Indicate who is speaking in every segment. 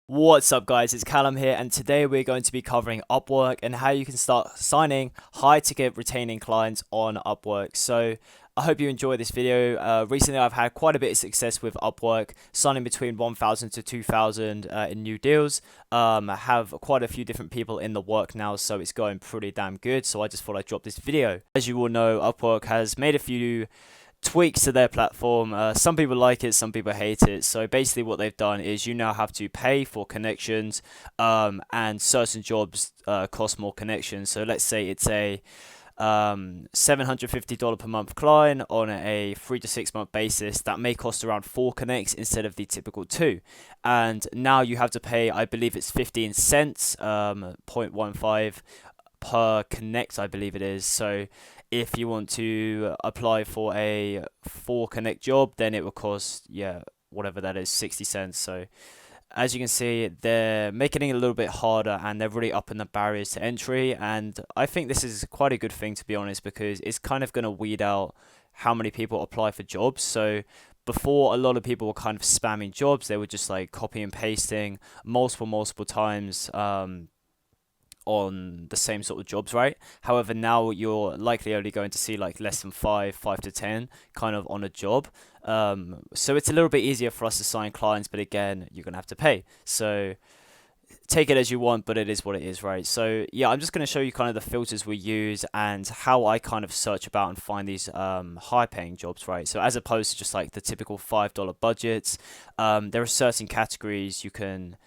Speaker 1: What's up guys, it's Callum here, and today we're going to be covering Upwork and how you can start signing high ticket retaining clients on Upwork. So I hope you enjoy this video. Recently I've had quite a bit of success with Upwork, signing between 1,000 to 2,000 in new deals. I have quite a few different people in the work now, so it's going pretty damn good. So I just thought I'd drop this video. As you all know, Upwork has made a few tweaks to their platform. Some people like it, some people hate it. So basically what they've done is you now have to pay for connections, and certain jobs cost more connections. So let's say it's a $750 per month client on a 3 to 6 month basis. That may cost around 4 connects instead of the typical 2. And now you have to pay, I believe it's 15 cents, 0.15 per connect, I believe it is. So if you want to apply for a 4 connect job, then it will cost, whatever that is, 60 cents. So as you can see, they're making it a little bit harder, and they're really upping the barriers to entry. And I think this is quite a good thing, to be honest, because it's kind of going to weed out how many people apply for jobs. So before, a lot of people were kind of spamming jobs. They were just like copy and pasting multiple times on the same sort of jobs, right? However, now you're likely only going to see like less than 5 to 10 kind of on a job. So it's a little bit easier for us to sign clients, but again, you're gonna have to pay. So take it as you want, but it is what it is, right? So yeah, I'm just going to show you kind of the filters we use and how I kind of search about and find these high paying jobs, right? So as opposed to just like the typical $5 budgets, there are certain categories you can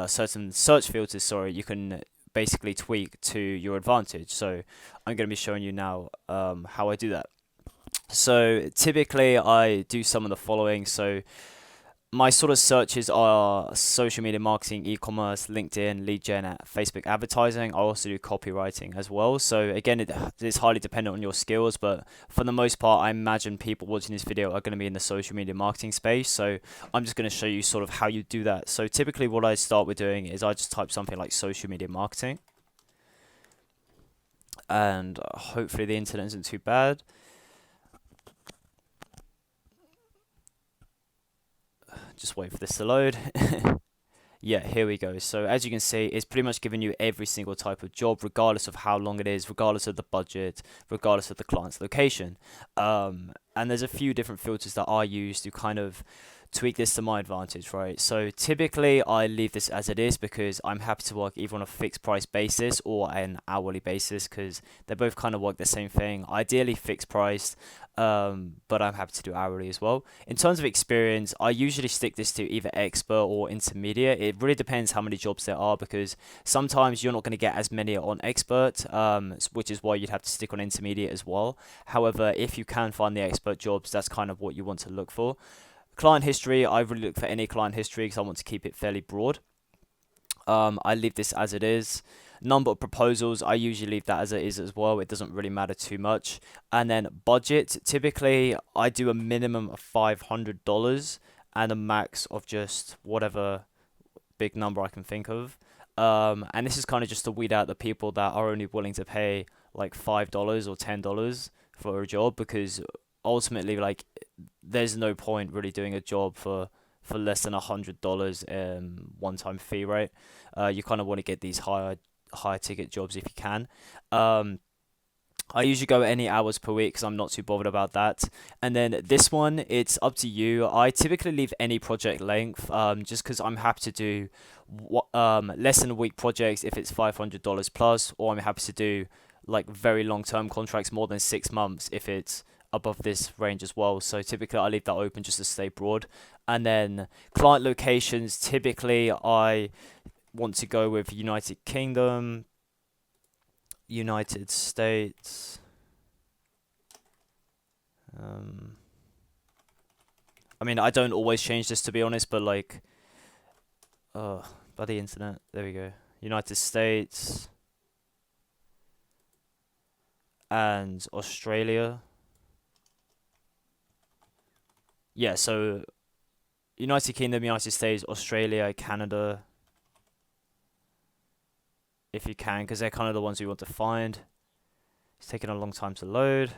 Speaker 1: certain search filters, sorry, you can basically tweak to your advantage. So I'm going to be showing you now how I do that. So typically I do some of the following. So my sort of searches are social media marketing, e-commerce, LinkedIn, lead gen, Facebook advertising. I also do copywriting as well. So again, it's highly dependent on your skills, but for the most part, I imagine people watching this video are going to be in the social media marketing space. So I'm just going to show you sort of how you do that. So typically what I start with doing is I just type something like social media marketing, and hopefully the internet isn't too bad. Just wait for this to load. Yeah, here we go. So as you can see, it's pretty much giving you every single type of job, regardless of how long it is, regardless of the budget, regardless of the client's location. And there's a few different filters that I use to kind of tweak this to my advantage, right? So typically I leave this as it is because I'm happy to work either on a fixed price basis or an hourly basis, because they both kind of work the same thing. Ideally fixed price, but I'm happy to do hourly as well. In terms of experience, I usually stick this to either expert or intermediate. It really depends how many jobs there are, because sometimes you're not going to get as many on expert, which is why you'd have to stick on intermediate as well. However, if you can find the expert jobs, that's kind of what you want to look for. Client history, I really look for any client history because I want to keep it fairly broad. I leave this as it is. Number of proposals, I usually leave that as it is as well. It doesn't really matter too much. And then budget, typically I do a minimum of $500 and a max of just whatever big number I can think of. And this is kind of just to weed out the people that are only willing to pay like $5 or $10 for a job, because ultimately, like, there's no point really doing a job for less than $100 one-time fee, right? You kind of want to get these higher ticket jobs if you can. I usually go any hours per week because I'm not too bothered about that. And then this one, it's up to you. I typically leave any project length, just because I'm happy to do less than a week projects if it's $500 plus, or I'm happy to do like very long-term contracts, more than 6 months, if it's above this range as well. So typically I leave that open just to stay broad. And then client locations, typically I want to go with United Kingdom, United States, I mean, I don't always change this, to be honest, but like, by the internet, there we go, United States and Australia. Yeah, so United Kingdom, United States, Australia, Canada, if you can, because they're kind of the ones we want to find. It's taking a long time to load.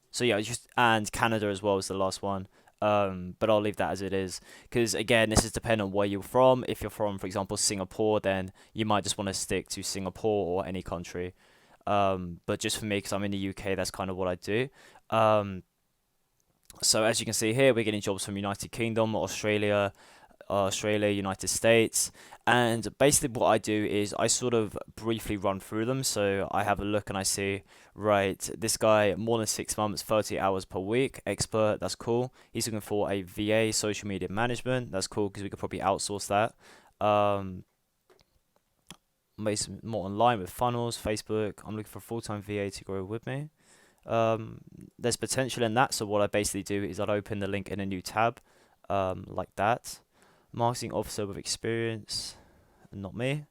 Speaker 1: So yeah, and Canada as well is the last one. But I'll leave that as it is, because again, this is dependent on where you're from. If you're from, for example, Singapore, then you might just want to stick to Singapore or any country. But just for me, because I'm in the UK, that's kind of what I do. Um, so as you can see here, we're getting jobs from United Kingdom, Australia, United States, and basically what I do is I sort of briefly run through them. So I have a look and I see, right, this guy more than 6 months, 30 hours per week, expert, that's cool. He's looking for a VA, social media management, that's cool because we could probably outsource that. Um, more online with funnels, Facebook. I'm looking for a full-time VA to grow with me. Um, there's potential in that. So what I basically do is I'd open the link in a new tab, like that. Marketing officer with experience, not me.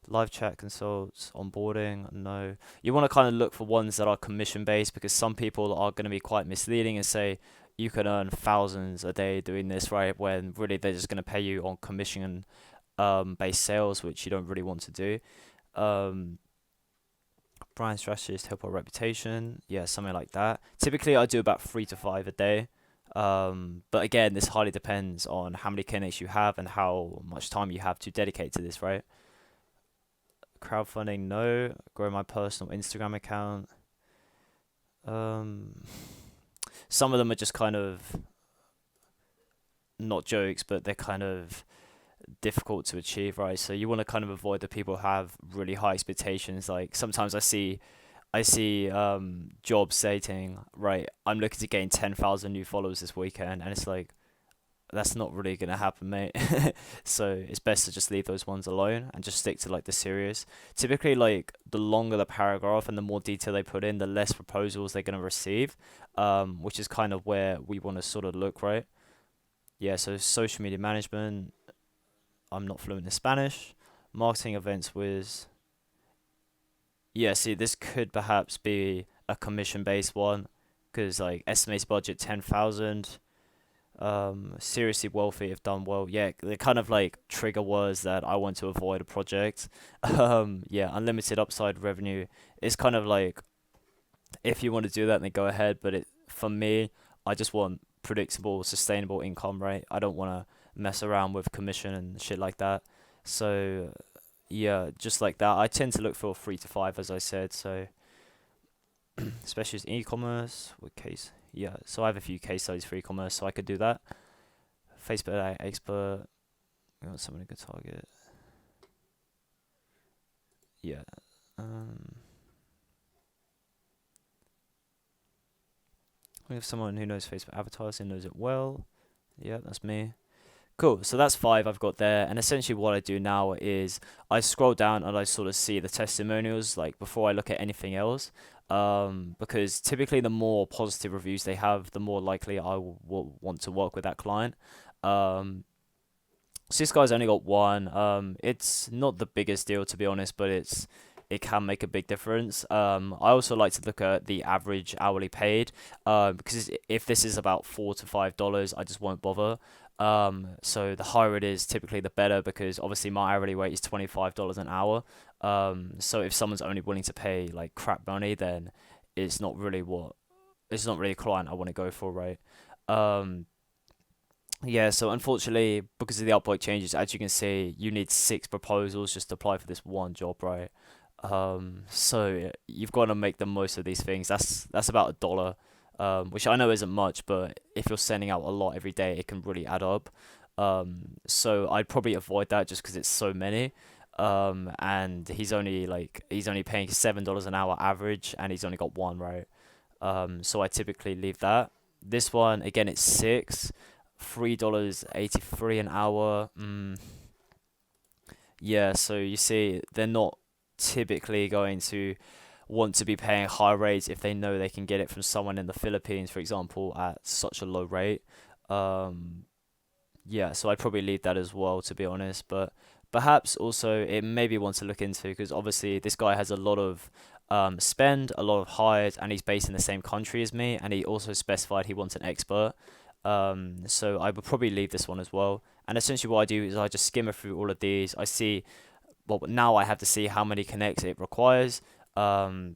Speaker 1: Live chat consults, onboarding, no. You want to kind of look for ones that are commission based, because some people are going to be quite misleading and say you can earn thousands a day doing this, right? When really they're just going to pay you on commission based sales, which you don't really want to do. Um, Brand strategist, help our reputation, yeah, something like that. Typically, I do about 3 to 5 a day. But again, this highly depends on how many clinics you have and how much time you have to dedicate to this, right? Crowdfunding, no. Grow my personal Instagram account. Um, some of them are just kind of not jokes, but they're kind of difficult to achieve, right? So you want to kind of avoid the people who have really high expectations. Like sometimes I see jobs stating, right, I'm looking to gain 10,000 new followers this weekend, and it's like that's not really gonna happen, mate. So it's best to just leave those ones alone and just stick to like the serious. Typically, like the longer the paragraph and the more detail they put in, the less proposals they're gonna receive. Which is kind of where we want to sort of look, right? Yeah. So social media management. I'm not fluent in Spanish. Marketing events with. Yeah, see, this could perhaps be a commission-based one, because like estimates budget 10,000. Seriously wealthy if done well. Yeah, they're kind of like trigger words that I want to avoid a project. Yeah, unlimited upside revenue. It's kind of like if you want to do that, then go ahead. But for me, I just want predictable, sustainable income, right? I don't want to mess around with commission and shit like that. So yeah, just like that. I tend to look for 3 to 5, as I said. So especially as e-commerce with case. Yeah, so I have a few case studies for e-commerce, so I could do that. Facebook expert. We want someone who could target. Yeah. Um, we have someone who knows Facebook advertising, knows it well. Yeah, that's me. Cool. So that's 5 I've got there. And essentially what I do now is I scroll down and I sort of see the testimonials like before I look at anything else. Because typically the more positive reviews they have, the more likely I will want to work with that client. Um, so this guy's only got one. It's not the biggest deal to be honest, but it can make a big difference. I also like to look at the average hourly paid. Because if this is about $4 to $5, I just won't bother. So the higher it is, typically the better, because obviously my hourly rate is $25 an hour. So if someone's only willing to pay like crap money, then it's not really what it's not really a client I want to go for, right? Um, yeah, so unfortunately, because of the Upwork changes, as you can see, you need 6 proposals just to apply for this one job, right? So you've got to make the most of these things. That's about $1, which I know isn't much, but if you're sending out a lot every day, it can really add up. So I'd probably avoid that just because it's so many. And he's only paying $7 an hour average, and he's only got one, right? So I typically leave that. This one again, it's 6, $3.83 an hour. Yeah, so you see, they're not typically going to want to be paying high rates if they know they can get it from someone in the Philippines, for example, at such a low rate. Um, yeah, so I'd probably leave that as well, to be honest. But perhaps also it may be one to look into, because obviously this guy has a lot of spend, a lot of hires, and he's based in the same country as me, and he also specified he wants an expert. So I would probably leave this one as well. And essentially what I do is I just skim through all of these. I see, well, now I have to see how many connects it requires. Um,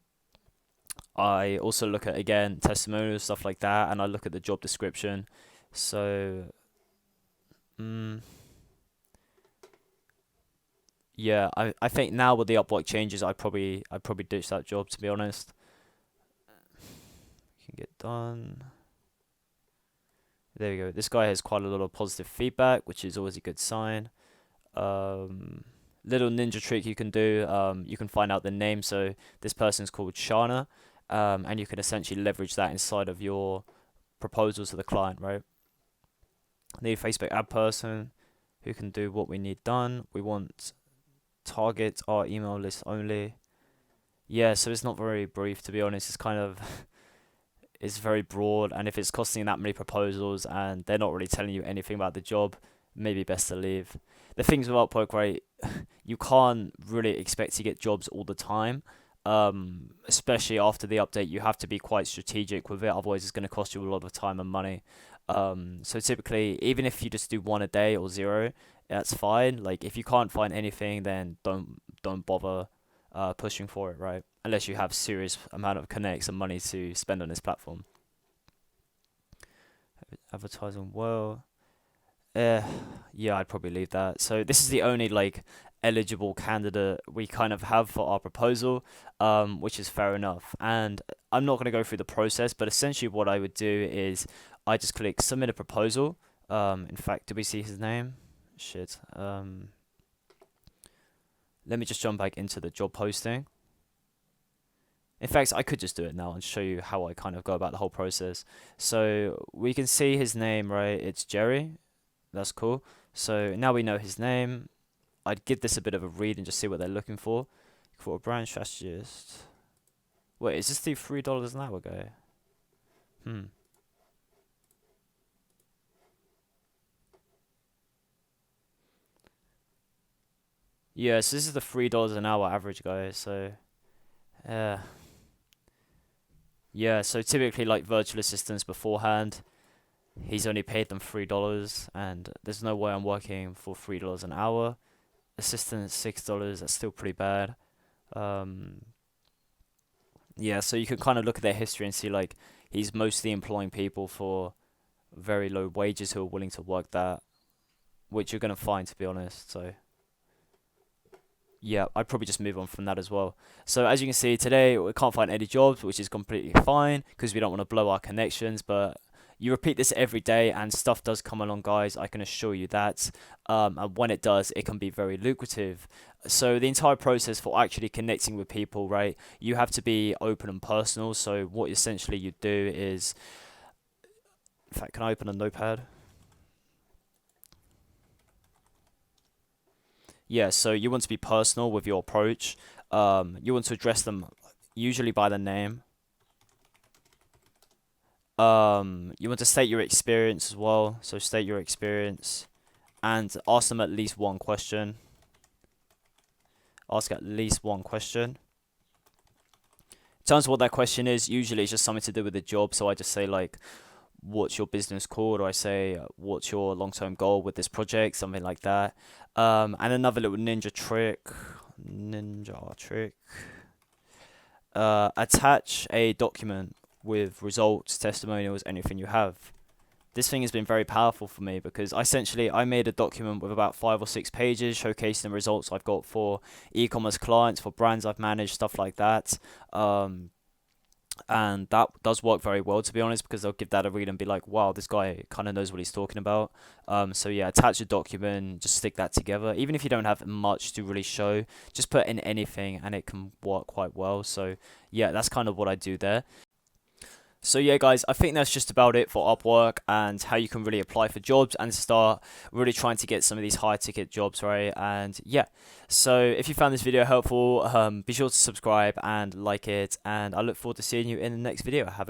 Speaker 1: I also look at, again, testimonials, stuff like that, and I look at the job description. So, yeah, I think now with the Upwork changes, I'd probably ditch that job, to be honest. Can get done. There we go. This guy has quite a lot of positive feedback, which is always a good sign. Um, Little ninja trick you can do. You can find out the name. So this person's called Shana, and you can essentially leverage that inside of your proposals to the client, right? Need a Facebook ad person who can do what we need done. We want target our email list only. Yeah, so it's not very brief, to be honest. It's kind of it's very broad, and if it's costing that many proposals and they're not really telling you anything about the job, maybe best to leave. The things with Upwork, right? You can't really expect to get jobs all the time. Especially after the update, you have to be quite strategic with it. Otherwise, it's going to cost you a lot of time and money. So typically, even if you just do one a day or zero, that's fine. Like if you can't find anything, then don't bother pushing for it, right? Unless you have serious amount of connects and money to spend on this platform. Advertising well. Yeah, I'd probably leave that. So this is the only like eligible candidate we kind of have for our proposal, which is fair enough. And I'm not going to go through the process, but essentially what I would do is I just click submit a proposal. In fact, did we see his name? Shit. Let me just jump back into the job posting. In fact, I could just do it now and show you how I kind of go about the whole process. So we can see his name, right? It's Jerry. That's cool. So now we know his name. I'd give this a bit of a read and just see what they're looking for. For a brand strategist. Wait, is this the $3 an hour guy? Yeah, so this is the $3 an hour average guy. So, uh, yeah. So typically, like virtual assistants beforehand, he's only paid them $3, and there's no way I'm working for $3 an hour. Assistant $6. That's still pretty bad. Um, yeah. So you can kind of look at their history and see like he's mostly employing people for very low wages who are willing to work that, which you're gonna find, to be honest. So yeah, I'd probably just move on from that as well. So as you can see today, we can't find any jobs, which is completely fine because we don't want to blow our connections. But you repeat this every day, and stuff does come along, guys. I can assure you that. And when it does, it can be very lucrative. So the entire process for actually connecting with people, right? You have to be open and personal. So what essentially you do is, in fact, can I open a notepad? Yeah, so you want to be personal with your approach. You want to address them usually by the name. You want to state your experience as well. So state your experience and ask them at least one question. Ask at least one question. In terms of what that question is, usually it's just something to do with the job. So I just say like, what's your business called? Or I say, what's your long-term goal with this project? Something like that. And another little ninja trick. Attach a document with results, testimonials, anything you have. This thing has been very powerful for me because essentially I made a document with about 5 or 6 pages showcasing the results I've got for e-commerce clients, for brands I've managed, stuff like that. And that does work very well, to be honest, because they'll give that a read and be like, wow, this guy kind of knows what he's talking about. So yeah, attach a document, just stick that together. Even if you don't have much to really show, just put in anything and it can work quite well. So yeah, that's kind of what I do there. So yeah, guys, I think that's just about it for Upwork and how you can really apply for jobs and start really trying to get some of these high ticket jobs, right? And yeah, so if you found this video helpful, be sure to subscribe and like it, and I look forward to seeing you in the next video. Have